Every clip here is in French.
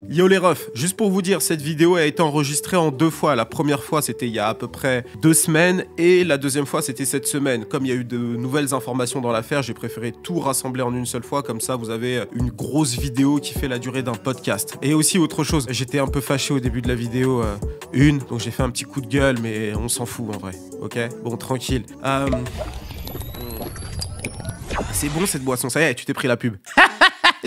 Yo les refs, juste pour vous dire, cette vidéo a été enregistrée en 2 fois. La première fois, c'était il y a à peu près 2 semaines et la deuxième fois, c'était cette semaine. Comme il y a eu de nouvelles informations dans l'affaire, j'ai préféré tout rassembler en une seule fois. Comme ça, vous avez une grosse vidéo qui fait la durée d'un podcast. Et aussi, autre chose, j'étais un peu fâché au début de la vidéo, donc j'ai fait un petit coup de gueule, mais on s'en fout en vrai, ok? Bon, tranquille. C'est bon cette boisson, ça y est, tu t'es pris la pub.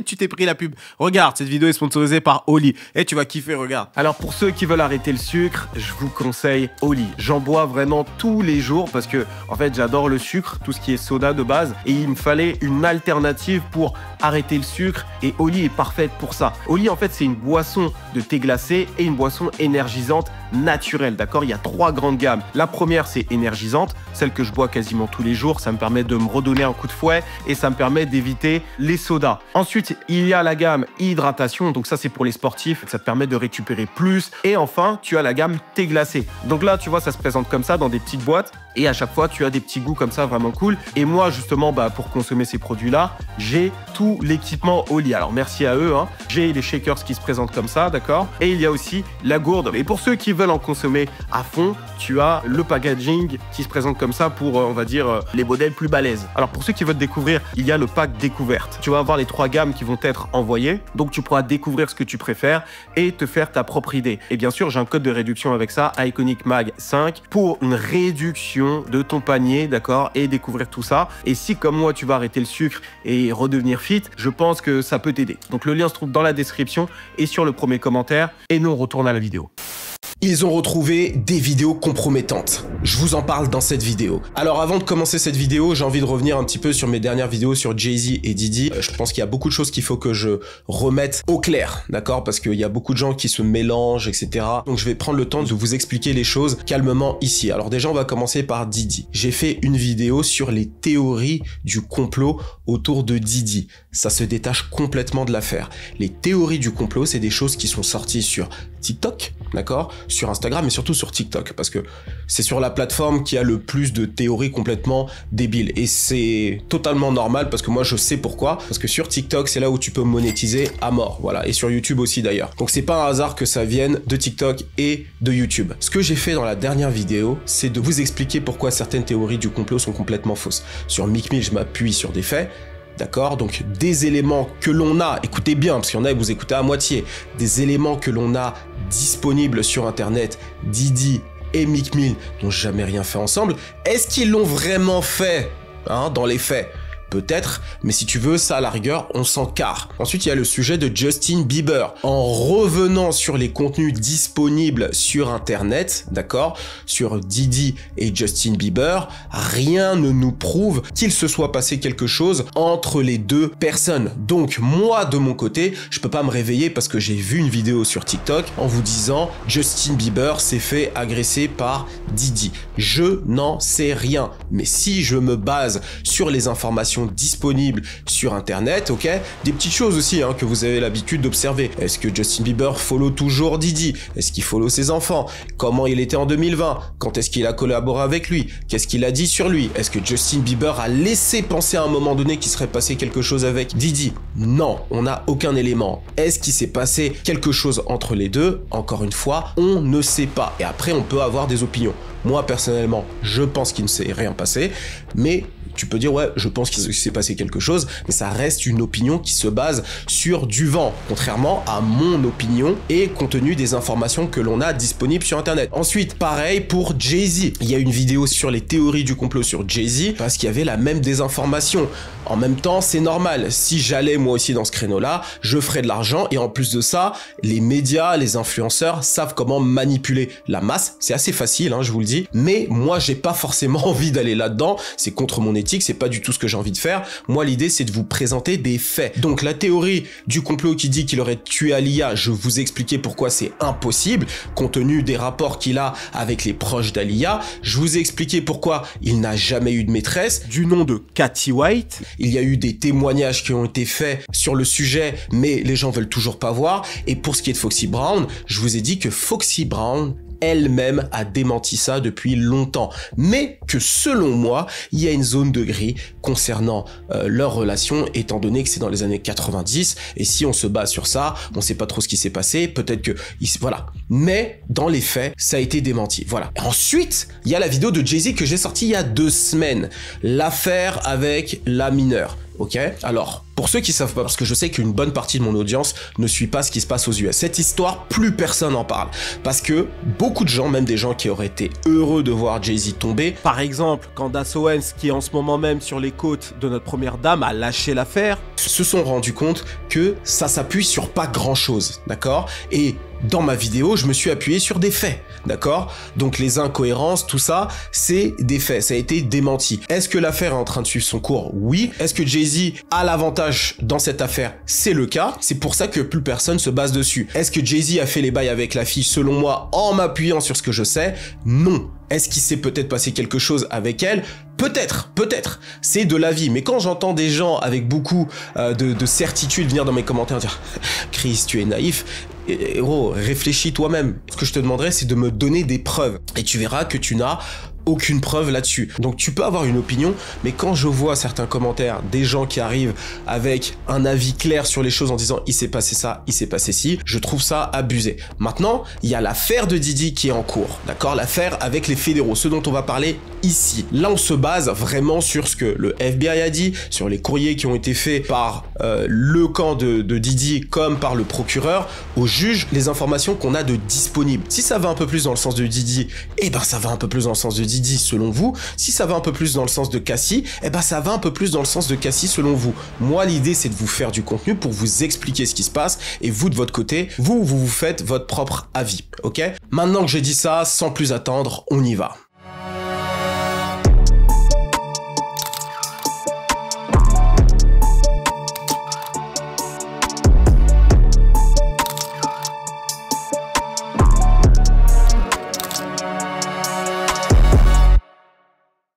Tu t'es pris la pub. Regarde, cette vidéo est sponsorisée par Oli. Et tu vas kiffer, regarde. Alors pour ceux qui veulent arrêter le sucre, je vous conseille Oli. J'en bois vraiment tous les jours parce que en fait j'adore le sucre, tout ce qui est soda de base. Et il me fallait une alternative pour arrêter le sucre. Et Oli est parfaite pour ça. Oli en fait c'est une boisson de thé glacé et une boisson énergisante naturelle. D'accord, il y a 3 grandes gammes. La première c'est énergisante, celle que je bois quasiment tous les jours. Ça me permet de me redonner un coup de fouet et ça me permet d'éviter les sodas. Ensuite, il y a la gamme hydratation, donc ça c'est pour les sportifs, ça te permet de récupérer plus. Et enfin, tu as la gamme thé glacé. Donc là, tu vois, ça se présente comme ça dans des petites boîtes et à chaque fois, tu as des petits goûts comme ça vraiment cool. Et moi, justement, pour consommer ces produits-là, j'ai tout l'équipement Oli. Alors merci à eux, hein. J'ai les shakers qui se présentent comme ça, d'accord? Et il y a aussi la gourde. Et pour ceux qui veulent en consommer à fond, tu as le packaging qui se présente comme ça pour, on va dire, les modèles plus balèzes. Alors pour ceux qui veulent découvrir, il y a le pack découverte. Tu vas avoir les 3 gammes qui vont être envoyées, donc tu pourras découvrir ce que tu préfères et te faire ta propre idée. Et bien sûr, j'ai un code de réduction avec ça, IconicMag5, pour une réduction de ton panier, d'accord, et découvrir tout ça. Et si comme moi tu vas arrêter le sucre et redevenir fit, je pense que ça peut t'aider. Donc le lien se trouve dans la description et sur le premier commentaire. Et nous on retourne à la vidéo. Ils ont retrouvé des vidéos compromettantes. Je vous en parle dans cette vidéo. Alors avant de commencer cette vidéo, j'ai envie de revenir un petit peu sur mes dernières vidéos sur Jay-Z et Diddy. Je pense qu'il y a beaucoup de choses qu'il faut que je remette au clair, d'accord? Parce qu'il y a beaucoup de gens qui se mélangent, etc. Donc je vais prendre le temps de vous expliquer les choses calmement ici. Alors déjà, on va commencer par Diddy. J'ai fait une vidéo sur les théories du complot autour de Diddy. Ça se détache complètement de l'affaire. Les théories du complot, c'est des choses qui sont sorties sur TikTok, d'accord? Sur Instagram et surtout sur TikTok, parce que c'est sur la plateforme qui a le plus de théories complètement débiles. Et c'est totalement normal parce que moi je sais pourquoi. Parce que sur TikTok, c'est là où tu peux monétiser à mort. Voilà. Et sur YouTube aussi d'ailleurs. Donc c'est pas un hasard que ça vienne de TikTok et de YouTube. Ce que j'ai fait dans la dernière vidéo, c'est de vous expliquer pourquoi certaines théories du complot sont complètement fausses. Sur Meek Mill, je m'appuie sur des faits. D'accord? Donc des éléments que l'on a, écoutez bien, parce qu'il y en a, vous écoutez à moitié, des éléments que l'on a disponibles sur Internet, Diddy et Meek Mill n'ont jamais rien fait ensemble. Est-ce qu'ils l'ont vraiment fait, hein, dans les faits? Peut-être, mais si tu veux, ça à la rigueur, on s'en carre. Ensuite, il y a le sujet de Justin Bieber. En revenant sur les contenus disponibles sur Internet, d'accord, sur Diddy et Justin Bieber, rien ne nous prouve qu'il se soit passé quelque chose entre les deux personnes. Donc, moi, de mon côté, je peux pas me réveiller parce que j'ai vu une vidéo sur TikTok en vous disant Justin Bieber s'est fait agresser par Diddy. Je n'en sais rien. Mais si je me base sur les informations disponibles sur Internet, ok? Des petites choses aussi hein, que vous avez l'habitude d'observer. Est-ce que Justin Bieber follow toujours Diddy? Est-ce qu'il follow ses enfants? Comment il était en 2020? Quand est-ce qu'il a collaboré avec lui? Qu'est-ce qu'il a dit sur lui? Est-ce que Justin Bieber a laissé penser à un moment donné qu'il serait passé quelque chose avec Diddy? Non, on n'a aucun élément. Est-ce qu'il s'est passé quelque chose entre les deux? Encore une fois, on ne sait pas. Et après, on peut avoir des opinions. Moi, personnellement, je pense qu'il ne s'est rien passé, mais tu peux dire, ouais, je pense qu'il s'est passé quelque chose, mais ça reste une opinion qui se base sur du vent, contrairement à mon opinion et compte tenu des informations que l'on a disponibles sur Internet. Ensuite, pareil pour Jay-Z. Il y a une vidéo sur les théories du complot sur Jay-Z parce qu'il y avait la même désinformation. En même temps, c'est normal. Si j'allais moi aussi dans ce créneau-là, je ferais de l'argent et en plus de ça, les médias, les influenceurs savent comment manipuler la masse. C'est assez facile, hein, je vous le dis. Mais moi, j'ai pas forcément envie d'aller là-dedans. C'est contre mon éthique. C'est pas du tout ce que j'ai envie de faire. Moi, l'idée, c'est de vous présenter des faits. Donc, la théorie du complot qui dit qu'il aurait tué Aaliyah, je vous expliquais pourquoi c'est impossible, compte tenu des rapports qu'il a avec les proches d'Aaliyah. Je vous ai expliqué pourquoi il n'a jamais eu de maîtresse, du nom de Katy White. Il y a eu des témoignages qui ont été faits sur le sujet, mais les gens veulent toujours pas voir. Et pour ce qui est de Foxy Brown, je vous ai dit que Foxy Brown elle-même a démenti ça depuis longtemps. Mais que selon moi, il y a une zone de gris concernant leur relation, étant donné que c'est dans les années 90, et si on se base sur ça, on sait pas trop ce qui s'est passé, peut-être que... Voilà. Mais dans les faits, ça a été démenti. Voilà. Et ensuite, il y a la vidéo de Jay-Z que j'ai sortie il y a 2 semaines. L'affaire avec la mineure. Ok? Alors, pour ceux qui savent pas, parce que je sais qu'une bonne partie de mon audience ne suit pas ce qui se passe aux US. Cette histoire, plus personne n'en parle. Parce que beaucoup de gens, même des gens qui auraient été heureux de voir Jay-Z tomber. Par exemple, Candace Owens, qui est en ce moment même sur les côtes de notre première dame, a lâché l'affaire. Se sont rendus compte que ça s'appuie sur pas grand chose. D'accord? Et dans ma vidéo, je me suis appuyé sur des faits, d'accord? Donc les incohérences, tout ça, c'est des faits, ça a été démenti. Est-ce que l'affaire est en train de suivre son cours? Oui. Est-ce que Jay-Z a l'avantage dans cette affaire? C'est le cas. C'est pour ça que plus personne se base dessus. Est-ce que Jay-Z a fait les bails avec la fille, selon moi, en m'appuyant sur ce que je sais? Non. Est-ce qu'il s'est peut-être passé quelque chose avec elle? Peut-être, peut-être. C'est de l'avis. Mais quand j'entends des gens avec beaucoup de certitude venir dans mes commentaires dire « Chris, tu es naïf », héros, réfléchis toi-même. Ce que je te demanderais, c'est de me donner des preuves. Et tu verras que tu n'as aucune preuve là-dessus. Donc tu peux avoir une opinion, mais quand je vois certains commentaires, des gens qui arrivent avec un avis clair sur les choses en disant il s'est passé ça, il s'est passé ci, je trouve ça abusé. Maintenant, il y a l'affaire de Diddy qui est en cours, d'accord? L'affaire avec les fédéraux, ce dont on va parler ici. Là, on se base vraiment sur ce que le FBI a dit, sur les courriers qui ont été faits par le camp de Diddy comme par le procureur au juge, les informations qu'on a de disponibles. Si ça va un peu plus dans le sens de Diddy, eh ben ça va un peu plus dans le sens de Diddy selon vous. Si ça va un peu plus dans le sens de Cassie, eh ben ça va un peu plus dans le sens de Cassie selon vous. Moi, l'idée, c'est de vous faire du contenu pour vous expliquer ce qui se passe et vous, de votre côté, vous faites votre propre avis, ok? Maintenant que j'ai dit ça, sans plus attendre, on y va.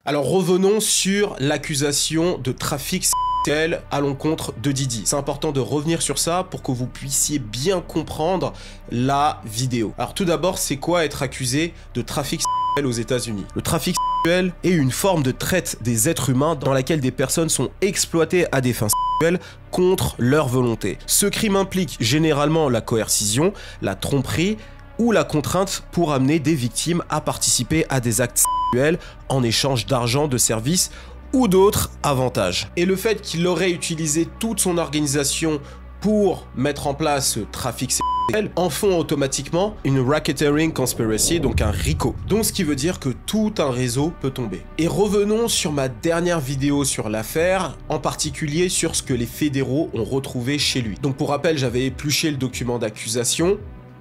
Alors revenons sur l'accusation de trafic sexuel à l'encontre de Diddy. C'est important de revenir sur ça pour que vous puissiez bien comprendre la vidéo. Alors tout d'abord, c'est quoi être accusé de trafic sexuel aux États-Unis? Le trafic sexuel est une forme de traite des êtres humains dans laquelle des personnes sont exploitées à des fins sexuelles contre leur volonté. Ce crime implique généralement la coercition, la tromperie ou la contrainte pour amener des victimes à participer à des actes sexuels en échange d'argent, de services ou d'autres avantages. Et le fait qu'il aurait utilisé toute son organisation pour mettre en place ce trafic sexuel en font automatiquement une racketeering conspiracy, donc un RICO. Donc ce qui veut dire que tout un réseau peut tomber. Et revenons sur ma dernière vidéo sur l'affaire, en particulier sur ce que les fédéraux ont retrouvé chez lui. Donc pour rappel, j'avais épluché le document d'accusation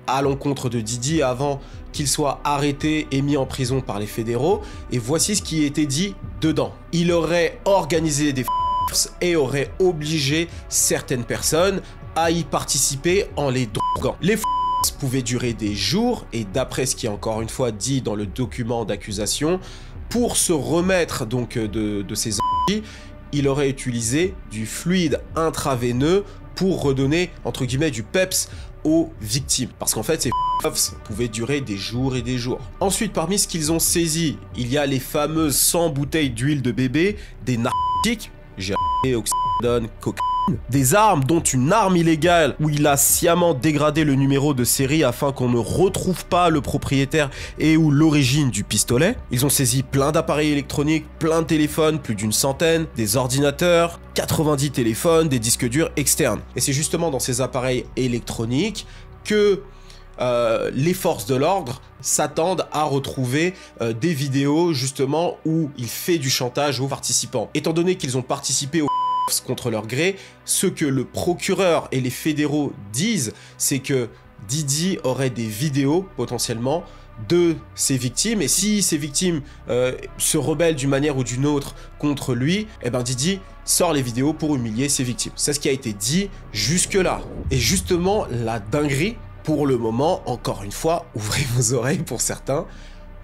à l'encontre de Diddy avant qu'il soit arrêté et mis en prison par les fédéraux, et voici ce qui était dit dedans. Il aurait organisé des et aurait obligé certaines personnes à y participer en les droguant. Les pouvaient durer des jours, et d'après ce qui est encore une fois dit dans le document d'accusation, pour se remettre donc de ces ennuis, il aurait utilisé du fluide intraveineux pour redonner, entre guillemets, du peps aux victimes. Parce qu'en fait, ces pouvaient durer des jours et des jours. Ensuite, parmi ce qu'ils ont saisi, il y a les fameuses 100 bouteilles d'huile de bébé, des narcotiques, oxydone, cocaïne, des armes, dont une arme illégale où il a sciemment dégradé le numéro de série afin qu'on ne retrouve pas le propriétaire et ou l'origine du pistolet. Ils ont saisi plein d'appareils électroniques, plein de téléphones, plus d'une centaine, des ordinateurs, 90 téléphones, des disques durs externes. Et c'est justement dans ces appareils électroniques que les forces de l'ordre s'attendent à retrouver des vidéos justement où il fait du chantage aux participants. Étant donné qu'ils ont participé au contre leur gré, ce que le procureur et les fédéraux disent, c'est que Diddy aurait des vidéos potentiellement de ses victimes, et si ces victimes se rebellent d'une manière ou d'une autre contre lui, eh ben Diddy sort les vidéos pour humilier ses victimes. C'est ce qui a été dit jusque-là. Et justement, la dinguerie, pour le moment, encore une fois, ouvrez vos oreilles pour certains,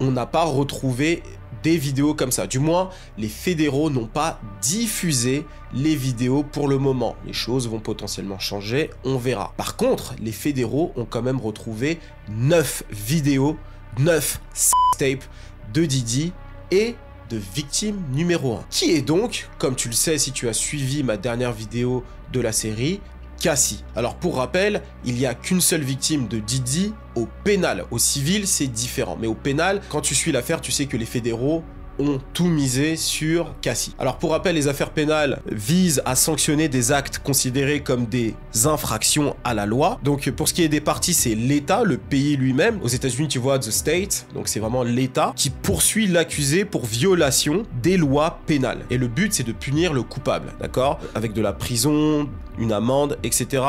on n'a pas retrouvé des vidéos comme ça. Du moins, les fédéraux n'ont pas diffusé les vidéos pour le moment. Les choses vont potentiellement changer, on verra. Par contre, les fédéraux ont quand même retrouvé 9 vidéos 9 tapes de Didi et de victime numéro 1. Qui est donc, comme tu le sais si tu as suivi ma dernière vidéo de la série, Cassie. Alors pour rappel, il n'y a qu'une seule victime de Didi au pénal. Au civil, c'est différent. Mais au pénal, quand tu suis l'affaire, tu sais que les fédéraux ont tout misé sur Cassie. Alors pour rappel, les affaires pénales visent à sanctionner des actes considérés comme des infractions à la loi. Donc pour ce qui est des parties, c'est l'État, le pays lui-même. Aux États-Unis, tu vois, the state, donc c'est vraiment l'État qui poursuit l'accusé pour violation des lois pénales. Et le but, c'est de punir le coupable, d'accord? Avec de la prison, une amende, etc.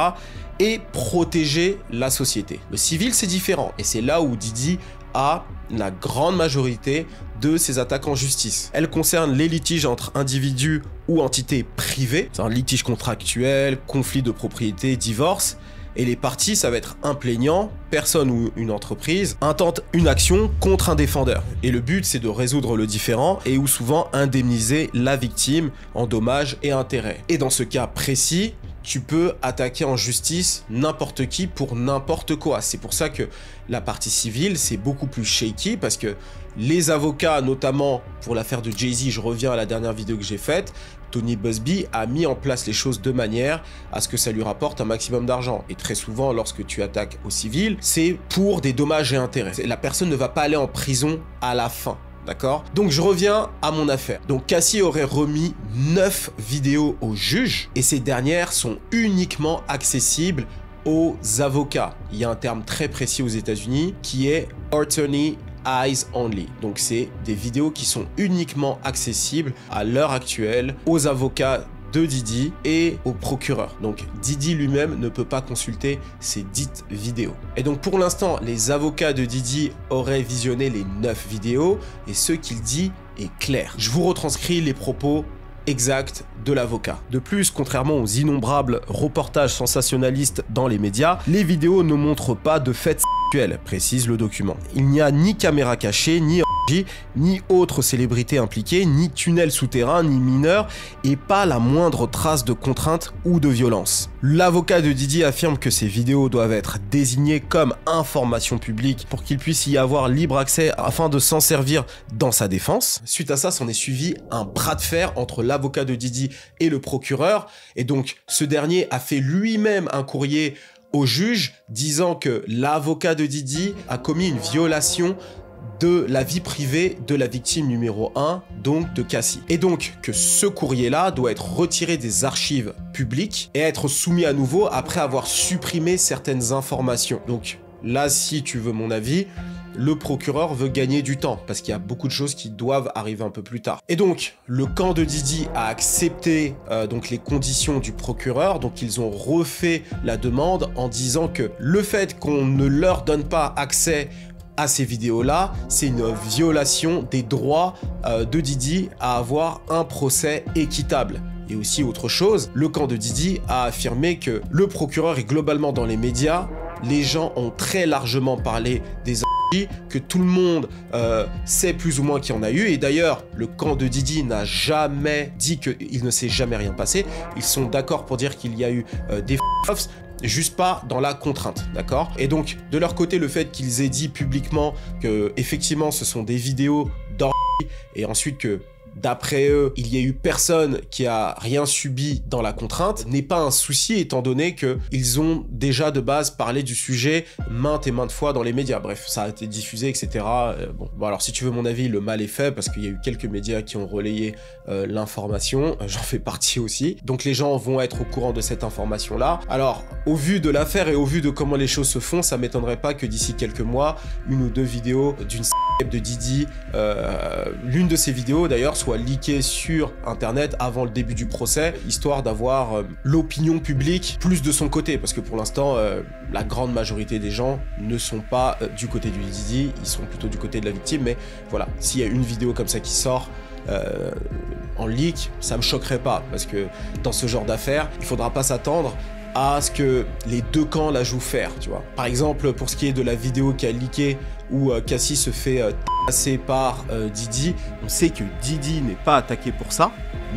et protéger la société. Le civil, c'est différent. Et c'est là où Didi a la grande majorité de ses attaques en justice. Elle concerne les litiges entre individus ou entités privées, c'est un litige contractuel, conflit de propriété, divorce, et les parties, ça va être un plaignant, personne ou une entreprise, intente une action contre un défendeur. Et le but, c'est de résoudre le différend et ou souvent indemniser la victime en dommages et intérêts. Et dans ce cas précis, tu peux attaquer en justice n'importe qui pour n'importe quoi. C'est pour ça que la partie civile, c'est beaucoup plus shaky parce que les avocats, notamment pour l'affaire de Jay-Z, je reviens à la dernière vidéo que j'ai faite, Tony Buzbee a mis en place les choses de manière à ce que ça lui rapporte un maximum d'argent. Et très souvent, lorsque tu attaques au civil, c'est pour des dommages et intérêts. La personne ne va pas aller en prison à la fin. D'accord? Donc je reviens à mon affaire. Donc Cassie aurait remis 9 vidéos au juge et ces dernières sont uniquement accessibles aux avocats. Il y a un terme très précis aux États-Unis qui est attorney eyes only. Donc c'est des vidéos qui sont uniquement accessibles à l'heure actuelle aux avocats de Didi et au procureur. Donc Didi lui-même ne peut pas consulter ces dites vidéos. Et donc pour l'instant, les avocats de Didi auraient visionné les 9 vidéos et ce qu'il dit est clair. Je vous retranscris les propos exacts de l'avocat. De plus, contrairement aux innombrables reportages sensationnalistes dans les médias, les vidéos ne montrent pas de faits sexuels, précise le document. Il n'y a ni caméra cachée, ni autre célébrité impliquée, ni tunnel souterrain, ni mineur, et pas la moindre trace de contrainte ou de violence. L'avocat de Didi affirme que ces vidéos doivent être désignées comme information publique pour qu'il puisse y avoir libre accès afin de s'en servir dans sa défense. Suite à ça, s'en est suivi un bras de fer entre l'avocat de Didi et le procureur, et donc ce dernier a fait lui-même un courrier au juge disant que l'avocat de Didi a commis une violation de la vie privée de la victime numéro 1, donc de Cassie. Et donc que ce courrier-là doit être retiré des archives publiques et être soumis à nouveau après avoir supprimé certaines informations. Donc là, si tu veux mon avis, le procureur veut gagner du temps parce qu'il y a beaucoup de choses qui doivent arriver un peu plus tard. Et donc, le camp de Didi a accepté donc les conditions du procureur, donc ils ont refait la demande en disant que le fait qu'on ne leur donne pas accès à ces vidéos-là, c'est une violation des droits de Didi à avoir un procès équitable. Et aussi autre chose, le camp de Didi a affirmé que le procureur est globalement dans les médias, les gens ont très largement parlé des que tout le monde sait plus ou moins qu'il y en a eu. Et d'ailleurs, le camp de Didi n'a jamais dit qu'il ne s'est jamais rien passé. Ils sont d'accord pour dire qu'il y a eu des f***offs, juste pas dans la contrainte, d'accord? Et donc, de leur côté, le fait qu'ils aient dit publiquement que effectivement ce sont des vidéos d'or et ensuite que d'après eux, il y a eu personne qui a rien subi dans la contrainte, n'est pas un souci étant donné qu'ils ont déjà de base parlé du sujet maintes et maintes fois dans les médias. Bref, ça a été diffusé, etc. Bon, alors si tu veux mon avis, le mal est fait parce qu'il y a eu quelques médias qui ont relayé l'information, j'en fais partie aussi. Donc les gens vont être au courant de cette information-là. Alors, au vu de l'affaire et au vu de comment les choses se font, ça m'étonnerait pas que d'ici quelques mois, une ou deux vidéos d'une de Didi, l'une de ces vidéos d'ailleurs soit leakée sur internet avant le début du procès, histoire d'avoir l'opinion publique plus de son côté, parce que pour l'instant la grande majorité des gens ne sont pas du côté du Didi, ils sont plutôt du côté de la victime. Mais voilà, s'il y a une vidéo comme ça qui sort en leak, ça me choquerait pas, parce que dans ce genre d'affaires, il faudra pas s'attendre à ce que les deux camps la jouent faire, tu vois. Par exemple, pour ce qui est de la vidéo qui a leaké où Cassie se fait passé par Didi. On sait que Didi n'est pas attaqué pour ça,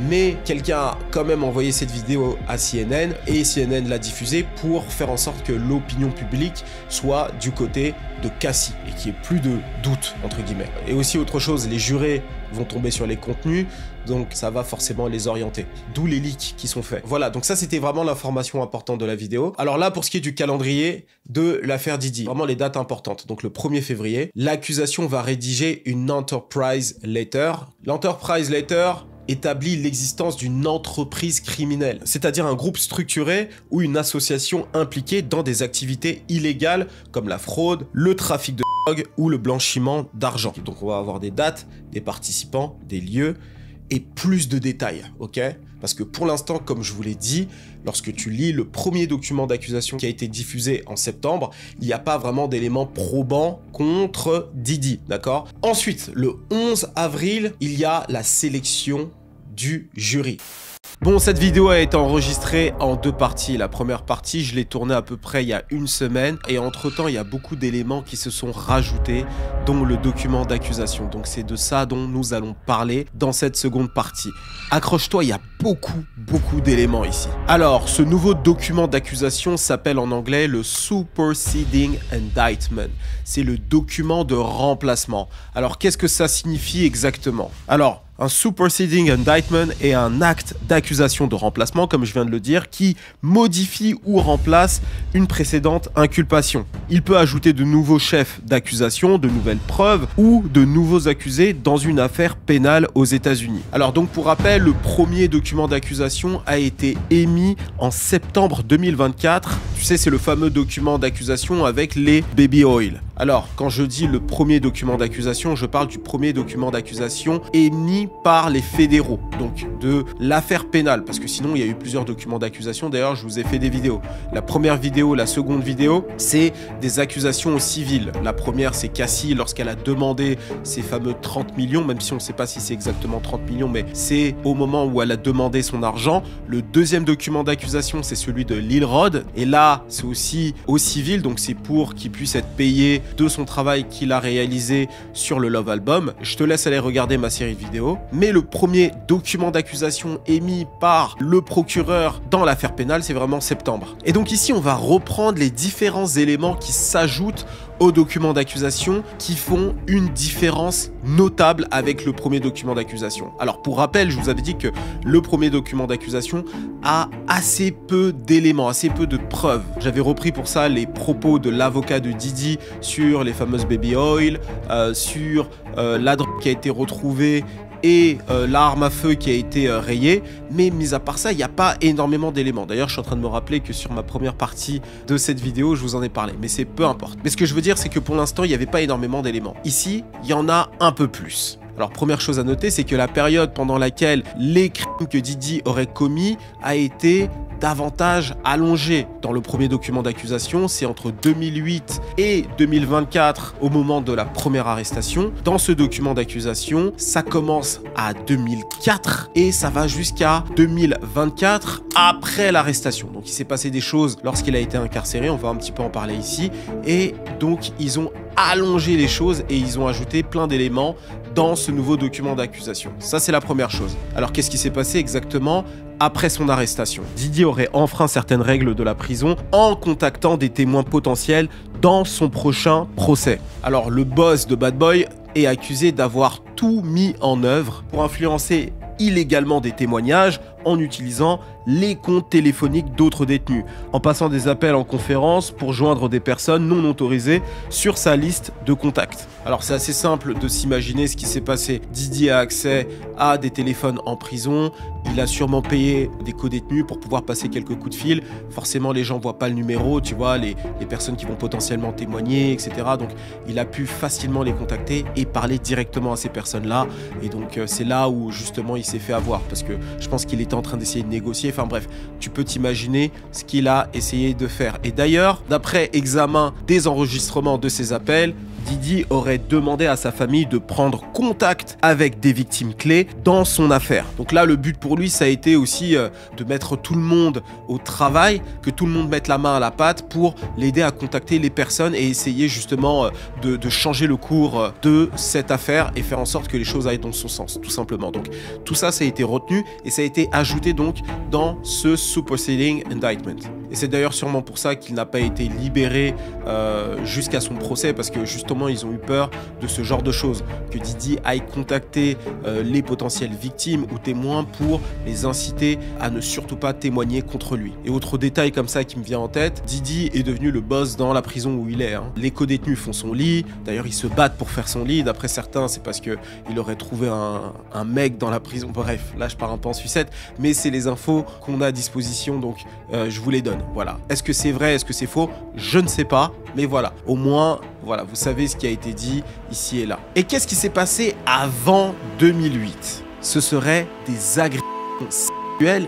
mais quelqu'un a quand même envoyé cette vidéo à CNN et CNN l'a diffusée pour faire en sorte que l'opinion publique soit du côté de Cassie et qu'il n'y ait plus de doute, entre guillemets. Et aussi autre chose, les jurés vont tomber sur les contenus, donc ça va forcément les orienter. D'où les leaks qui sont faits. Voilà, donc ça c'était vraiment l'information importante de la vidéo. Alors là, pour ce qui est du calendrier de l'affaire Didi, vraiment les dates importantes. Donc le 1er février, l'accusation va rédiger une Enterprise Letter. L'Enterprise Letter établit l'existence d'une entreprise criminelle, c'est-à-dire un groupe structuré ou une association impliquée dans des activités illégales comme la fraude, le trafic de drogue ou le blanchiment d'argent. Donc on va avoir des dates, des participants, des lieux et plus de détails, ok? Parce que pour l'instant, comme je vous l'ai dit, lorsque tu lis le premier document d'accusation qui a été diffusé en septembre, il n'y a pas vraiment d'éléments probants contre Didi, d'accord? Ensuite, le 11 avril, il y a la sélection du jury. Bon, cette vidéo a été enregistrée en 2 parties. La première partie, je l'ai tournée à peu près il y a 1 semaine. Et entre-temps, il y a beaucoup d'éléments qui se sont rajoutés, dont le document d'accusation. Donc c'est de ça dont nous allons parler dans cette seconde partie. Accroche-toi, il y a beaucoup d'éléments ici. Alors, ce nouveau document d'accusation s'appelle en anglais le Superseding Indictment. C'est le document de remplacement. Alors, qu'est-ce que ça signifie exactement? Alors, un superseding indictment est un acte d'accusation de remplacement, comme je viens de le dire, qui modifie ou remplace une précédente inculpation. Il peut ajouter de nouveaux chefs d'accusation, de nouvelles preuves ou de nouveaux accusés dans une affaire pénale aux États-Unis. Alors donc pour rappel, le premier document d'accusation a été émis en septembre 2024. Tu sais, c'est le fameux document d'accusation avec les baby oil. Alors, quand je dis le premier document d'accusation, je parle du premier document d'accusation émis par les fédéraux, donc de l'affaire pénale, parce que sinon il y a eu plusieurs documents d'accusation. D'ailleurs, je vous ai fait des vidéos. La première vidéo, la seconde vidéo, c'est des accusations au civil. La première, c'est Cassie lorsqu'elle a demandé ces fameux 30 millions, même si on ne sait pas si c'est exactement 30 millions, mais c'est au moment où elle a demandé son argent. Le deuxième document d'accusation, c'est celui de Lil Rod, et là, c'est aussi au civil, donc c'est pour qu'il puisse être payé de son travail qu'il a réalisé sur le Love Album. Je te laisse aller regarder ma série de vidéos. Mais le premier document d'accusation émis par le procureur dans l'affaire pénale, c'est vraiment septembre. Et donc ici, on va reprendre les différents éléments qui s'ajoutent aux documents d'accusation qui font une différence notable avec le premier document d'accusation. Alors pour rappel, je vous avais dit que le premier document d'accusation a assez peu d'éléments, assez peu de preuves. J'avais repris pour ça les propos de l'avocat de Didi sur les fameuses baby oil, sur la drogue qui a été retrouvée et l'arme à feu qui a été rayée, mais mis à part ça, il n'y a pas énormément d'éléments. D'ailleurs, je suis en train de me rappeler que sur ma première partie de cette vidéo, je vous en ai parlé, mais c'est peu importe. Mais ce que je veux dire, c'est que pour l'instant, il n'y avait pas énormément d'éléments. Ici, il y en a un peu plus. Alors, première chose à noter, c'est que la période pendant laquelle les crimes que Didi aurait commis a été davantage allongé. Dans le premier document d'accusation, c'est entre 2008 et 2024 au moment de la première arrestation. Dans ce document d'accusation, ça commence à 2004 et ça va jusqu'à 2024 après l'arrestation. Donc il s'est passé des choses lorsqu'il a été incarcéré, on va un petit peu en parler ici. Et donc ils ont allongé les choses et ils ont ajouté plein d'éléments dans ce nouveau document d'accusation. Ça, c'est la première chose. Alors qu'est-ce qui s'est passé exactement après son arrestation? Didi aurait enfreint certaines règles de la prison en contactant des témoins potentiels dans son prochain procès. Alors le boss de Bad Boy est accusé d'avoir tout mis en œuvre pour influencer illégalement des témoignages en utilisant les comptes téléphoniques d'autres détenus, en passant des appels en conférence pour joindre des personnes non autorisées sur sa liste de contacts. Alors c'est assez simple de s'imaginer ce qui s'est passé. Didi a accès à des téléphones en prison, il a sûrement payé des co-détenus pour pouvoir passer quelques coups de fil. Forcément les gens voient pas le numéro, tu vois, les personnes qui vont potentiellement témoigner, etc. Donc il a pu facilement les contacter et parler directement à ces personnes-là. Et donc c'est là où justement il s'est fait avoir, parce que je pense qu'il était en train d'essayer de négocier. Enfin bref, tu peux t'imaginer ce qu'il a essayé de faire. Et d'ailleurs, d'après examen des enregistrements de ces appels, Didi aurait demandé à sa famille de prendre contact avec des victimes clés dans son affaire. Donc là, le but pour lui, ça a été aussi de mettre tout le monde au travail, que tout le monde mette la main à la pâte pour l'aider à contacter les personnes et essayer justement de changer le cours de cette affaire et faire en sorte que les choses aillent dans son sens, tout simplement. Donc tout ça, ça a été retenu et ça a été ajouté donc dans ce superseding indictment. Et c'est d'ailleurs sûrement pour ça qu'il n'a pas été libéré jusqu'à son procès, parce que justement ils ont eu peur de ce genre de choses, que Didi aille contacter les potentielles victimes ou témoins pour les inciter à ne surtout pas témoigner contre lui. Et autre détail comme ça qui me vient en tête, Didi est devenu le boss dans la prison où il est. Les co-détenus font son lit, d'ailleurs ils se battent pour faire son lit, d'après certains c'est parce qu'il aurait trouvé un mec dans la prison, bref, là je pars un peu en sucette, mais c'est les infos qu'on a à disposition, donc je vous les donne. Voilà. Est-ce que c'est vrai, est-ce que c'est faux? Je ne sais pas, mais voilà. Au moins, voilà, vous savez ce qui a été dit ici et là. Et qu'est-ce qui s'est passé avant 2008? Ce serait des agressions sexuelles,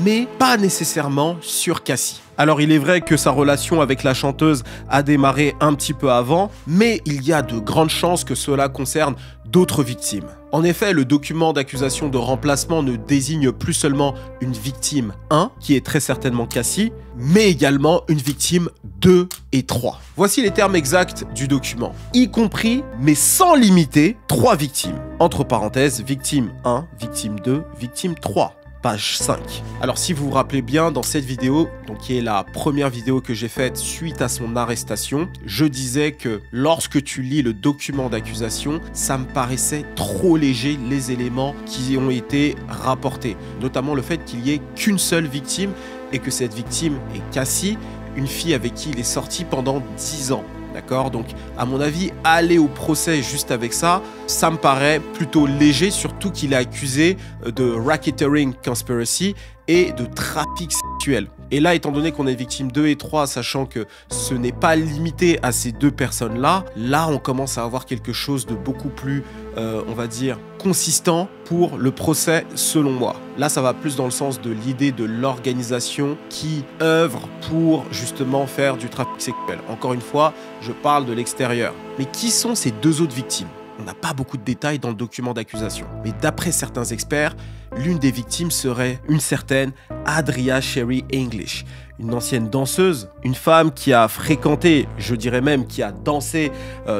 mais pas nécessairement sur Cassie. Alors il est vrai que sa relation avec la chanteuse a démarré un petit peu avant, mais il y a de grandes chances que cela concerne d'autres victimes. En effet, le document d'accusation de remplacement ne désigne plus seulement une victime 1, qui est très certainement Cassie, mais également une victime 2 et 3. Voici les termes exacts du document, y compris, mais sans limiter, 3 victimes. Entre parenthèses, victime 1, victime 2, victime 3. Page 5. Alors si vous vous rappelez bien, dans cette vidéo, donc qui est la première vidéo que j'ai faite suite à son arrestation, je disais que lorsque tu lis le document d'accusation, ça me paraissait trop léger les éléments qui ont été rapportés. Notamment le fait qu'il y ait qu'une seule victime et que cette victime est Cassie, une fille avec qui il est sorti pendant 10 ans. D'accord? Donc, à mon avis, aller au procès juste avec ça, ça me paraît plutôt léger, surtout qu'il est accusé de racketeering conspiracy et de trafic sexuel. Et là, étant donné qu'on est victime 2 et 3, sachant que ce n'est pas limité à ces deux personnes-là, là, on commence à avoir quelque chose de beaucoup plus, on va dire, consistant pour le procès, selon moi. Là, ça va plus dans le sens de l'idée de l'organisation qui œuvre pour, justement, faire du trafic sexuel. Encore une fois, je parle de l'extérieur. Mais qui sont ces deux autres victimes? On n'a pas beaucoup de détails dans le document d'accusation. Mais d'après certains experts, l'une des victimes serait une certaine Adria Sherry English, une ancienne danseuse, une femme qui a fréquenté, je dirais même qui a dansé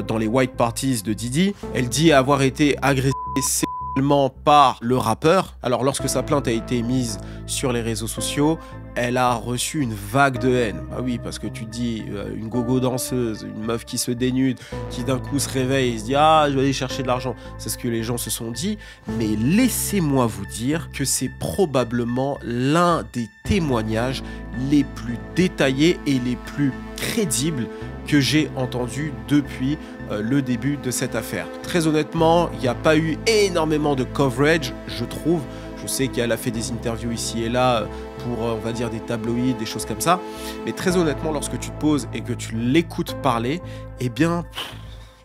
dans les white parties de Didi. Elle dit avoir été agressée sexuellement par le rappeur. Alors lorsque sa plainte a été mise sur les réseaux sociaux, elle a reçu une vague de haine. Ah oui, parce que tu te dis, une gogo danseuse, une meuf qui se dénude, qui d'un coup se réveille et se dit « Ah, je vais aller chercher de l'argent ». C'est ce que les gens se sont dit. Mais laissez-moi vous dire que c'est probablement l'un des témoignages les plus détaillés et les plus crédibles que j'ai entendu depuis le début de cette affaire. Très honnêtement, il n'y a pas eu énormément de coverage, je trouve. Je sais qu'elle a fait des interviews ici et là pour, on va dire, des tabloïds, des choses comme ça. Mais très honnêtement, lorsque tu te poses et que tu l'écoutes parler, eh bien,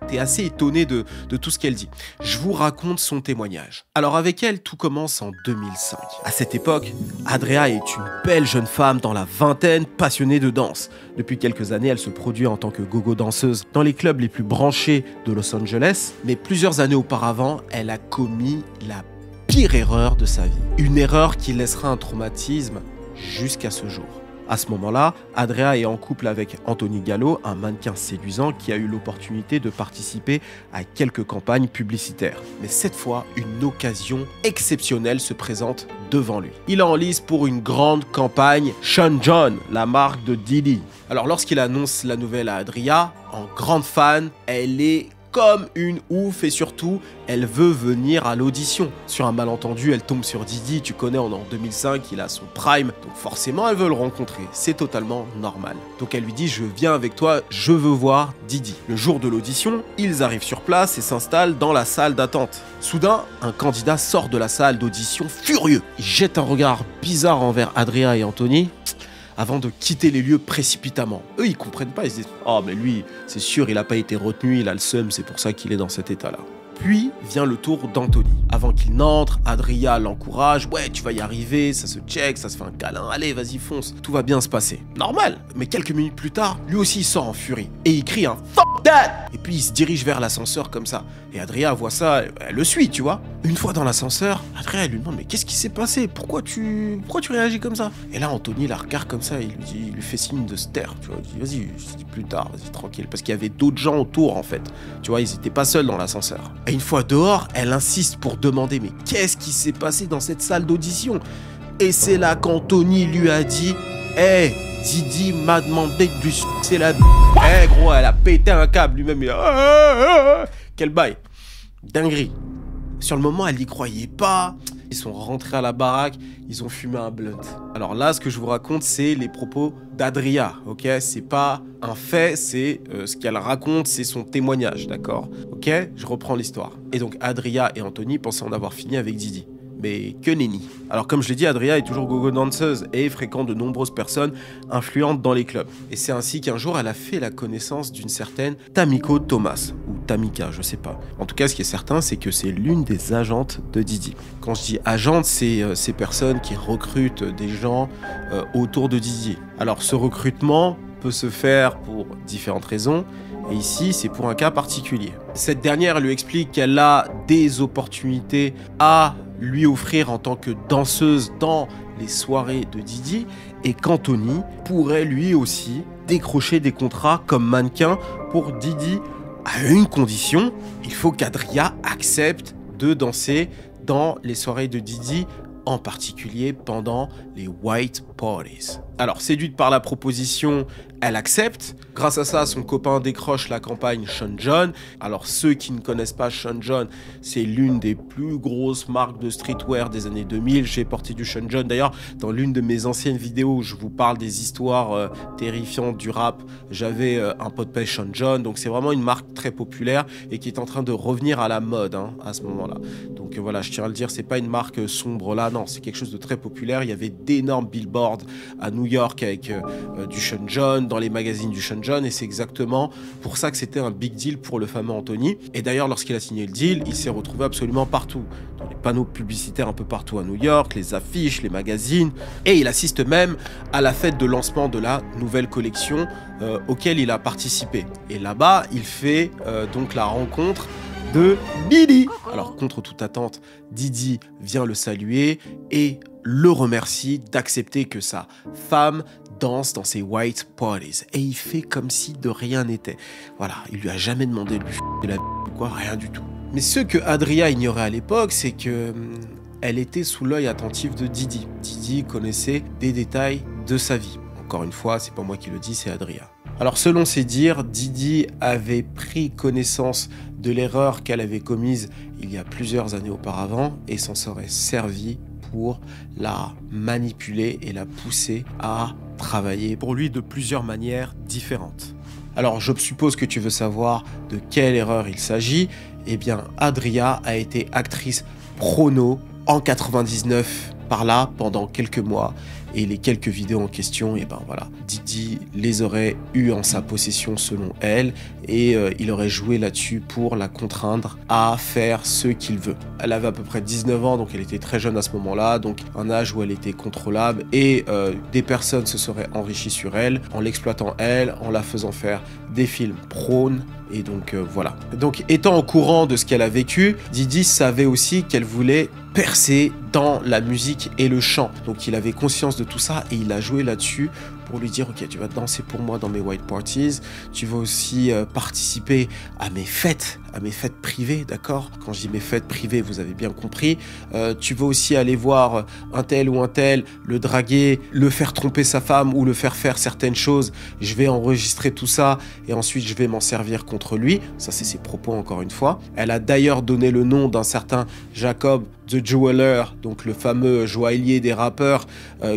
t'es assez étonné de tout ce qu'elle dit. Je vous raconte son témoignage. Alors avec elle, tout commence en 2005. À cette époque, Adria est une belle jeune femme dans la vingtaine, passionnée de danse. Depuis quelques années, elle se produit en tant que gogo danseuse dans les clubs les plus branchés de Los Angeles. Mais plusieurs années auparavant, elle a commis la pire erreur de sa vie. Une erreur qui laissera un traumatisme jusqu'à ce jour. À ce moment-là, Adria est en couple avec Anthony Gallo, un mannequin séduisant qui a eu l'opportunité de participer à quelques campagnes publicitaires. Mais cette fois, une occasion exceptionnelle se présente devant lui. Il est en lice pour une grande campagne Sean John, la marque de Didi. Alors lorsqu'il annonce la nouvelle à Adria, en grande fan, elle est comme une ouf et surtout, elle veut venir à l'audition. Sur un malentendu, elle tombe sur Didi, tu connais, on est en 2005, il a son prime, donc forcément elle veut le rencontrer, c'est totalement normal. Donc elle lui dit, je viens avec toi, je veux voir Didi. Le jour de l'audition, ils arrivent sur place et s'installent dans la salle d'attente. Soudain, un candidat sort de la salle d'audition furieux. Il jette un regard bizarre envers Adria et Anthony, avant de quitter les lieux précipitamment. Eux, ils comprennent pas, ils se disent « Oh, mais lui, c'est sûr, il a pas été retenu, il a le seum, c'est pour ça qu'il est dans cet état-là. » Puis vient le tour d'Anthony. Avant qu'il n'entre, Adria l'encourage. « Ouais, tu vas y arriver, ça se check, ça se fait un câlin, allez, vas-y, fonce, tout va bien se passer. » Normal. Mais quelques minutes plus tard, lui aussi il sort en furie. Et il crie un « Fuck !» that! Et puis il se dirige vers l'ascenseur comme ça. Et Adria voit ça, elle le suit, tu vois. Une fois dans l'ascenseur, Adria elle lui demande, mais qu'est-ce qui s'est passé? Pourquoi tu réagis comme ça? Et là, Anthony la regarde comme ça, il lui fait signe de se taire, tu vois. Il dit, vas-y, je te dis plus tard, vas-y, tranquille. Parce qu'il y avait d'autres gens autour, en fait. Tu vois, ils étaient pas seuls dans l'ascenseur. Et une fois dehors, elle insiste pour demander, mais qu'est-ce qui s'est passé dans cette salle d'audition? Et c'est là qu'Anthony lui a dit, hey, Didi m'a demandé de lui sucer la... Eh gros, elle a pété un câble lui-même. Quel bail. Dinguerie. Sur le moment, elle n'y croyait pas. Ils sont rentrés à la baraque, ils ont fumé un blunt. Alors là, ce que je vous raconte, c'est les propos d'Adria, ok? C'est pas un fait, c'est ce qu'elle raconte, c'est son témoignage, d'accord? Ok? Je reprends l'histoire. Et donc, Adria et Anthony pensaient en avoir fini avec Didi. Mais que nenni. Alors comme je l'ai dit, Adria est toujours gogo danseuse et fréquente de nombreuses personnes influentes dans les clubs. Et c'est ainsi qu'un jour, elle a fait la connaissance d'une certaine Tamiko Thomas, ou Tamika, je sais pas. En tout cas, ce qui est certain, c'est que c'est l'une des agentes de Didi. Quand je dis agente, c'est ces personnes qui recrutent des gens autour de Didi. Alors ce recrutement peut se faire pour différentes raisons, et ici, c'est pour un cas particulier. Cette dernière lui explique qu'elle a des opportunités à lui offrir en tant que danseuse dans les soirées de Didi, et qu'Anthony pourrait lui aussi décrocher des contrats comme mannequin pour Didi à une condition, il faut qu'Adria accepte de danser dans les soirées de Didi, en particulier pendant les white parties. Alors, séduite par la proposition, elle accepte. Grâce à ça, son copain décroche la campagne Sean John. Alors, ceux qui ne connaissent pas Sean John, c'est l'une des plus grosses marques de streetwear des années 2000. J'ai porté du Sean John. D'ailleurs, dans l'une de mes anciennes vidéos où je vous parle des histoires terrifiantes du rap, j'avais un pot de pêche Sean John. Donc, c'est vraiment une marque très populaire et qui est en train de revenir à la mode à ce moment-là. Donc, voilà, je tiens à le dire, c'est pas une marque sombre là, non, c'est quelque chose de très populaire. Il y avait d'énormes billboards à New York avec du Sean John, dans les magazines du Sean John, et c'est exactement pour ça que c'était un big deal pour le fameux Anthony. Et d'ailleurs, lorsqu'il a signé le deal, il s'est retrouvé absolument partout, dans les panneaux publicitaires un peu partout à New York, les affiches, les magazines, et il assiste même à la fête de lancement de la nouvelle collection auquel il a participé. Et là-bas, il fait donc la rencontre de Didi. Alors, contre toute attente, Didi vient le saluer et le remercie d'accepter que sa femme danse dans ses white parties. Et il fait comme si de rien n'était. Voilà, il lui a jamais demandé de lui f*** la ou quoi, rien du tout. Mais ce que Adria ignorait à l'époque, c'est que elle était sous l'œil attentif de Didi. Didi connaissait des détails de sa vie. Encore une fois, c'est pas moi qui le dis, c'est Adria. Alors selon ses dires, Didi avait pris connaissance de l'erreur qu'elle avait commise il y a plusieurs années auparavant et s'en serait servi pour la manipuler et la pousser à travailler pour lui de plusieurs manières différentes. Alors je suppose que tu veux savoir de quelle erreur il s'agit. Eh bien, Adria a été actrice prono en 99 par là pendant quelques mois. Et les quelques vidéos en question, et ben voilà, Didi les aurait eues en sa possession selon elle, et il aurait joué là-dessus pour la contraindre à faire ce qu'il veut. Elle avait à peu près 19 ans, donc elle était très jeune à ce moment-là, donc un âge où elle était contrôlable, et des personnes se seraient enrichies sur elle, en l'exploitant elle, en la faisant faire des films prônes, et donc voilà. Donc étant au courant de ce qu'elle a vécu, Didi savait aussi qu'elle voulait percer dans la musique et le chant. Donc il avait conscience de tout ça et il a joué là-dessus pour lui dire ok, tu vas danser pour moi dans mes white parties, tu vas aussi participer à mes fêtes privées, d'accord? Quand je dis mes fêtes privées, vous avez bien compris. Tu vas aussi aller voir un tel ou un tel, le draguer, le faire tromper sa femme ou le faire faire certaines choses. Je vais enregistrer tout ça et ensuite je vais m'en servir contre lui. Ça, c'est ses propos encore une fois. Elle a d'ailleurs donné le nom d'un certain Jacob The Jeweler, donc le fameux joaillier des rappeurs,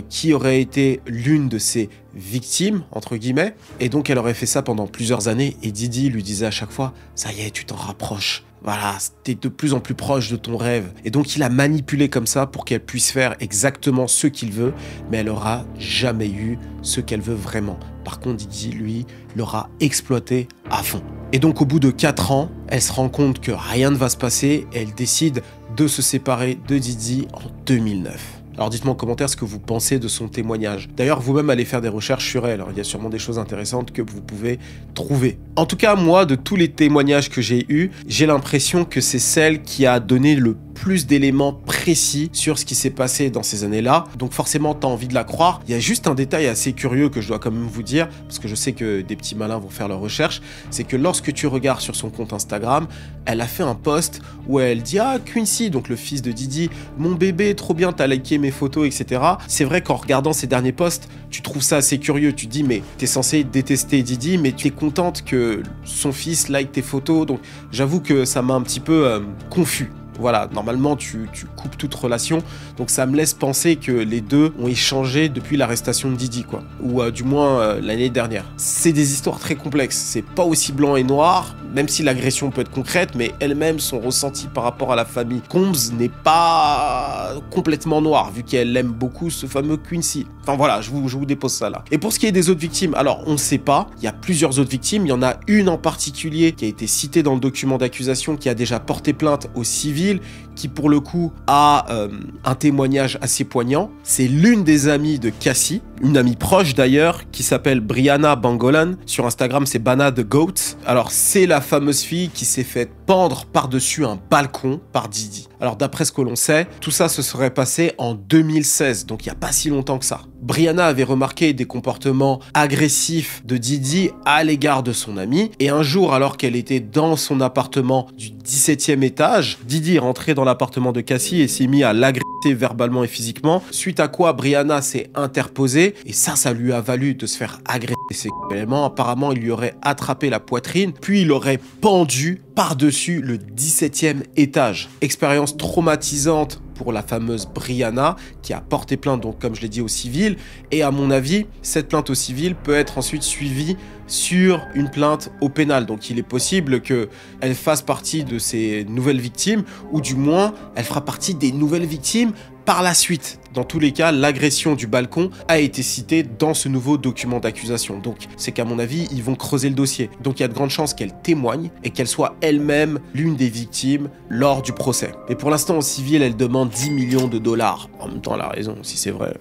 qui aurait été l'une de ses victimes, entre guillemets. Et donc elle aurait fait ça pendant plusieurs années et Didi lui disait à chaque fois « ça y est, tu t'en rapproches, voilà, t'es de plus en plus proche de ton rêve ». Et donc il a manipulé comme ça pour qu'elle puisse faire exactement ce qu'il veut, mais elle aura jamais eu ce qu'elle veut vraiment. Par contre, Didi, lui, l'aura exploité à fond. Et donc au bout de 4 ans, elle se rend compte que rien ne va se passer et elle décide de se séparer de Didi en 2009. Alors dites-moi en commentaire ce que vous pensez de son témoignage. D'ailleurs, vous-même allez faire des recherches sur elle, alors, il y a sûrement des choses intéressantes que vous pouvez trouver. En tout cas, moi, de tous les témoignages que j'ai eus, j'ai l'impression que c'est celle qui a donné le plus d'éléments précis sur ce qui s'est passé dans ces années-là. Donc forcément, t'as envie de la croire. Il y a juste un détail assez curieux que je dois quand même vous dire, parce que je sais que des petits malins vont faire leurs recherches, c'est que lorsque tu regardes sur son compte Instagram, elle a fait un post où elle dit « Ah, Quincy, donc le fils de Diddy, mon bébé, trop bien, t'as liké mes photos, etc. » C'est vrai qu'en regardant ces derniers posts, tu trouves ça assez curieux. Tu te dis « Mais t'es censé détester Diddy, mais tu es contente que son fils like tes photos. » Donc j'avoue que ça m'a un petit peu confus. Voilà, normalement tu coupes toute relation, donc ça me laisse penser que les deux ont échangé depuis l'arrestation de Diddy, quoi. Ou du moins l'année dernière. C'est des histoires très complexes, c'est pas aussi blanc et noir, même si l'agression peut être concrète, mais elle-même, son ressenti par rapport à la famille Combs n'est pas complètement noir, vu qu'elle aime beaucoup ce fameux Quincy. Enfin voilà, je vous dépose ça là. Et pour ce qui est des autres victimes, alors on sait pas, il y a plusieurs autres victimes, il y en a une en particulier qui a été citée dans le document d'accusation, qui a déjà porté plainte au civil, qui pour le coup a un témoignage assez poignant. C'est l'une des amies de Cassie, une amie proche d'ailleurs, qui s'appelle Brianna Bangolan. Sur Instagram, c'est Bana the Goat. Alors c'est la fameuse fille qui s'est fait pendre par-dessus un balcon par Diddy. Alors d'après ce que l'on sait, tout ça se serait passé en 2016, donc il n'y a pas si longtemps que ça. Brianna avait remarqué des comportements agressifs de Diddy à l'égard de son amie, et un jour, alors qu'elle était dans son appartement du 17e étage, Diddy est rentré dans l'appartement de Cassie et s'est mis à l'agresser verbalement et physiquement, suite à quoi Brianna s'est interposée, et ça lui a valu de se faire agresser sexuellement. Apparemment, il lui aurait attrapé la poitrine, puis il aurait pendu par-dessus le 17e étage. Expérience traumatisante pour la fameuse Brianna, qui a porté plainte, donc comme je l'ai dit, au civil, et à mon avis, cette plainte au civil peut être ensuite suivie sur une plainte au pénal. Donc il est possible qu'elle fasse partie de ces nouvelles victimes, ou du moins, elle fera partie des nouvelles victimes par la suite. Dans tous les cas, l'agression du balcon a été citée dans ce nouveau document d'accusation. Donc, c'est qu'à mon avis, ils vont creuser le dossier. Donc, il y a de grandes chances qu'elle témoigne et qu'elle soit elle-même l'une des victimes lors du procès. Mais pour l'instant, au civil, elle demande 10 millions de dollars. En même temps, elle a raison, si c'est vrai.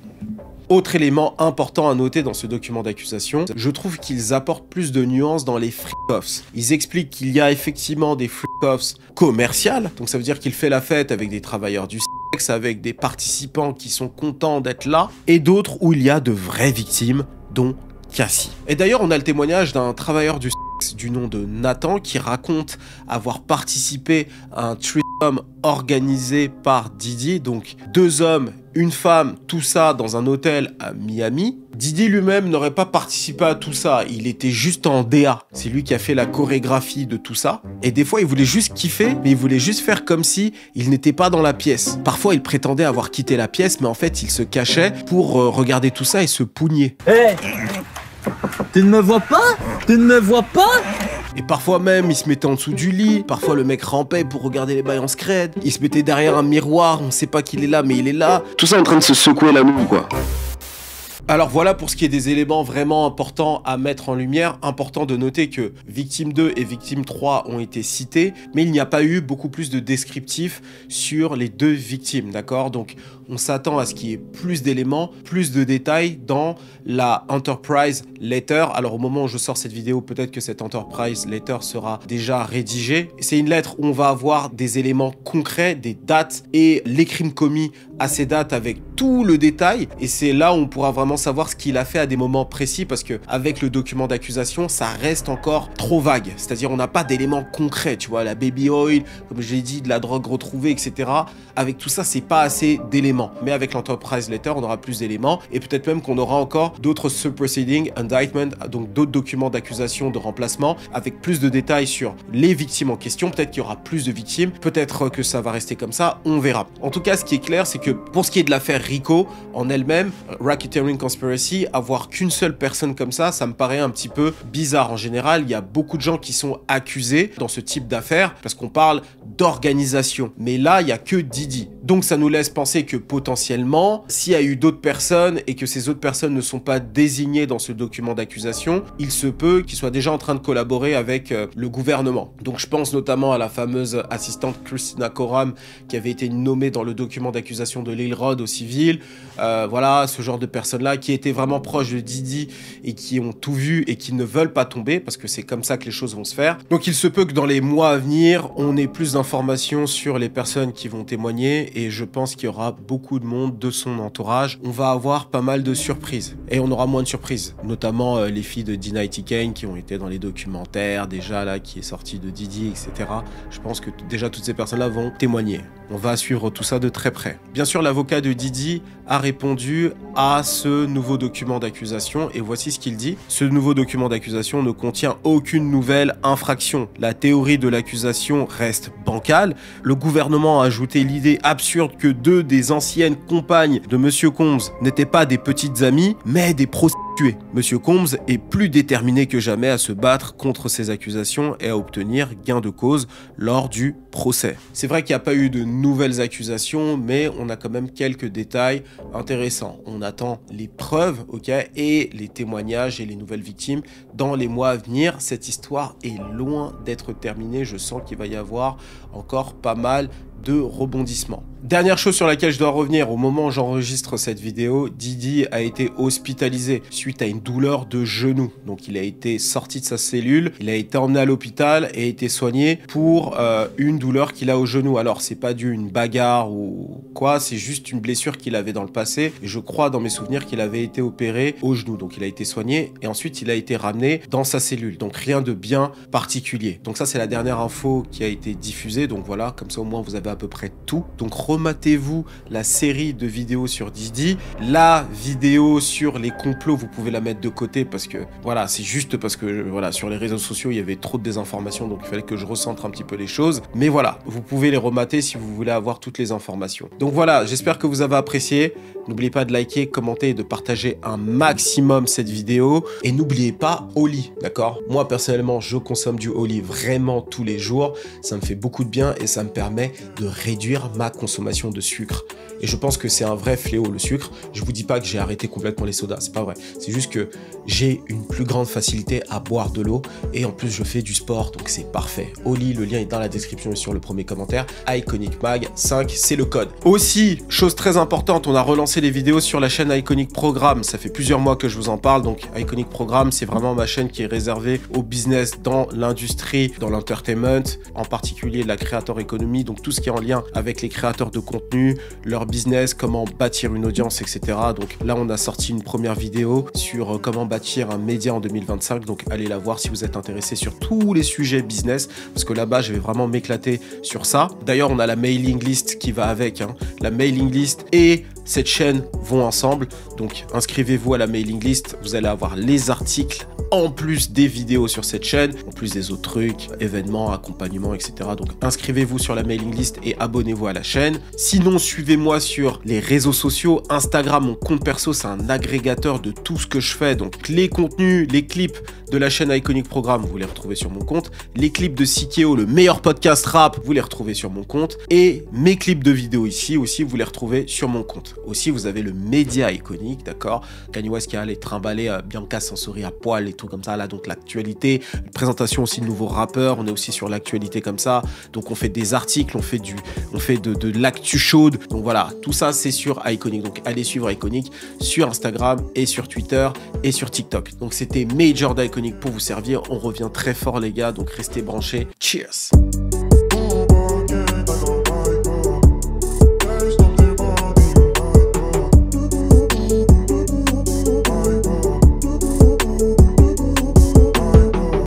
Autre élément important à noter dans ce document d'accusation, je trouve qu'ils apportent plus de nuances dans les freak-offs. Ils expliquent qu'il y a effectivement des freak-offs commerciales, donc ça veut dire qu'il fait la fête avec des travailleurs du sexe, avec des participants qui sont contents d'être là, et d'autres où il y a de vraies victimes, dont Cassie. Et d'ailleurs, on a le témoignage d'un travailleur du sexe du nom de Nathan qui raconte avoir participé à un threesome organisé par Diddy, donc 2 hommes, une femme, tout ça dans un hôtel à Miami. Diddy lui-même n'aurait pas participé à tout ça, il était juste en DA. C'est lui qui a fait la chorégraphie de tout ça. Et des fois, il voulait juste kiffer, mais il voulait juste faire comme si il n'était pas dans la pièce. Parfois, il prétendait avoir quitté la pièce, mais en fait, il se cachait pour regarder tout ça et se pougner. Hey, tu ne me vois pas? Tu ne me vois pas? Et parfois même, il se mettait en dessous du lit. Parfois, le mec rampait pour regarder les bails en scred. Il se mettait derrière un miroir, on sait pas qu'il est là, mais il est là. Tout ça en train de se secouer la moue, quoi. Alors voilà pour ce qui est des éléments vraiment importants à mettre en lumière. Important de noter que Victime 2 et Victime 3 ont été cités, mais il n'y a pas eu beaucoup plus de descriptifs sur les 2 victimes, d'accord? Donc on s'attend à ce qu'il y ait plus d'éléments, plus de détails dans la Enterprise Letter. Alors au moment où je sors cette vidéo, peut-être que cette Enterprise Letter sera déjà rédigée. C'est une lettre où on va avoir des éléments concrets, des dates et les crimes commis à ces dates avec tout le détail. Et c'est là où on pourra vraiment savoir ce qu'il a fait à des moments précis, parce que avec le document d'accusation, ça reste encore trop vague. C'est-à-dire on n'a pas d'éléments concrets, tu vois, la baby oil, comme je l'ai dit, de la drogue retrouvée, etc. Avec tout ça, c'est pas assez d'éléments. Mais avec l'Enterprise Letter, on aura plus d'éléments et peut-être même qu'on aura encore d'autres superseding indictment, donc d'autres documents d'accusation de remplacement avec plus de détails sur les victimes en question. Peut-être qu'il y aura plus de victimes, peut-être que ça va rester comme ça, on verra. En tout cas, ce qui est clair, c'est que pour ce qui est de l'affaire Rico en elle-même, Racketeering Conspiracy, avoir qu'une seule personne comme ça me paraît un petit peu bizarre. En général, il y a beaucoup de gens qui sont accusés dans ce type d'affaires parce qu'on parle d'organisation. Mais là, il n'y a que Diddy. Donc ça nous laisse penser que potentiellement, s'il y a eu d'autres personnes et que ces autres personnes ne sont pas désignées dans ce document d'accusation, il se peut qu'ils soient déjà en train de collaborer avec le gouvernement. Donc je pense notamment à la fameuse assistante Christina Koram qui avait été nommée dans le document d'accusation de Lil Rod au civil. Voilà, ce genre de personnes-là qui étaient vraiment proches de Didi et qui ont tout vu et qui ne veulent pas tomber parce que c'est comme ça que les choses vont se faire. Donc il se peut que dans les mois à venir, on ait plus d'informations sur les personnes qui vont témoigner et je pense qu'il y aura beaucoup de monde de son entourage. On va avoir pas mal de surprises et on aura moins de surprises, notamment les filles de D-Nighty Kane qui ont été dans les documentaires déjà là, qui est sorti de Didi, etc. Je pense que déjà toutes ces personnes-là vont témoigner. On va suivre tout ça de très près. Bien sûr, l'avocat de Didi a répondu à ce nouveau document d'accusation et voici ce qu'il dit. Ce nouveau document d'accusation ne contient aucune nouvelle infraction. La théorie de l'accusation reste bancale. Le gouvernement a ajouté l'idée absurde que deux des anciennes compagnes de Monsieur Combs n'étaient pas des petites amies, mais des prostituées. Monsieur Combs est plus déterminé que jamais à se battre contre ces accusations et à obtenir gain de cause lors du procès. C'est vrai qu'il n'y a pas eu de nouvelles accusations, mais on a quand même quelques détails intéressants. On attend les preuves, ok, et les témoignages et les nouvelles victimes dans les mois à venir. Cette histoire est loin d'être terminée. Je sens qu'il va y avoir encore pas mal de rebondissements. Dernière chose sur laquelle je dois revenir, au moment où j'enregistre cette vidéo, Didi a été hospitalisé suite à une douleur de genou. Donc il a été sorti de sa cellule, il a été emmené à l'hôpital et a été soigné pour une douleur qu'il a au genou. Alors c'est pas dû à une bagarre ou quoi, c'est juste une blessure qu'il avait dans le passé. Et je crois dans mes souvenirs qu'il avait été opéré au genou. Donc il a été soigné et ensuite il a été ramené dans sa cellule. Donc rien de bien particulier. Donc ça c'est la dernière info qui a été diffusée. Donc voilà, comme ça au moins vous avez à peu près tout. Donc rematez-vous la série de vidéos sur Didi. La vidéo sur les complots, vous pouvez la mettre de côté parce que voilà, c'est juste parce que voilà, sur les réseaux sociaux, il y avait trop de désinformation, donc il fallait que je recentre un petit peu les choses. Mais voilà, vous pouvez les remater si vous voulez avoir toutes les informations. Donc voilà, j'espère que vous avez apprécié. N'oubliez pas de liker, commenter et de partager un maximum cette vidéo. Et n'oubliez pas Oli, d'accord? Moi, personnellement, je consomme du Oli vraiment tous les jours. Ça me fait beaucoup de bien et ça me permet de réduire ma consommation de sucre. Et je pense que c'est un vrai fléau, le sucre. Je vous dis pas que j'ai arrêté complètement les sodas, c'est pas vrai. C'est juste que j'ai une plus grande facilité à boire de l'eau et en plus je fais du sport, donc c'est parfait. Oli, le lien est dans la description et sur le premier commentaire. Iconic Mag 5, c'est le code. Aussi, chose très importante, on a relancé les vidéos sur la chaîne Iconic Programme. Ça fait plusieurs mois que je vous en parle, donc Iconic Programme, c'est vraiment ma chaîne qui est réservée au business dans l'industrie, dans l'entertainment, en particulier la creator economy, donc tout ce qui est en lien avec les créateurs de contenu, leur business, comment bâtir une audience, etc. Donc là, on a sorti une première vidéo sur comment bâtir un média en 2025. Donc allez la voir si vous êtes intéressé sur tous les sujets business, parce que là-bas, je vais vraiment m'éclater sur ça. D'ailleurs, on a la mailing list qui va avec. La mailing list et cette chaîne vont ensemble. Donc inscrivez-vous à la mailing list. Vous allez avoir les articles en plus des vidéos sur cette chaîne, en plus des autres trucs, événements, accompagnements, etc. Donc inscrivez-vous sur la mailing list et abonnez-vous à la chaîne. Sinon, suivez-moi sur les réseaux sociaux. Instagram, mon compte perso, c'est un agrégateur de tout ce que je fais. Donc les contenus, les clips de la chaîne Iconic Programme, vous les retrouvez sur mon compte. Les clips de Sikeo, le meilleur podcast rap, vous les retrouvez sur mon compte. Et mes clips de vidéos ici aussi, vous les retrouvez sur mon compte. Aussi, vous avez le média Iconic, d'accord? Kanye West qui a allé trimballer Bianca Sansori à poil et tout comme ça, là, donc l'actualité. Une présentation aussi de nouveaux rappeurs, on est aussi sur l'actualité comme ça. Donc on fait des articles, on fait de l'actu chaude. Donc voilà, tout ça c'est sur Iconic. Donc allez suivre Iconic sur Instagram et sur Twitter et sur TikTok. Donc c'était Major d'Iconic pour vous servir. On revient très fort les gars, donc restez branchés. Cheers!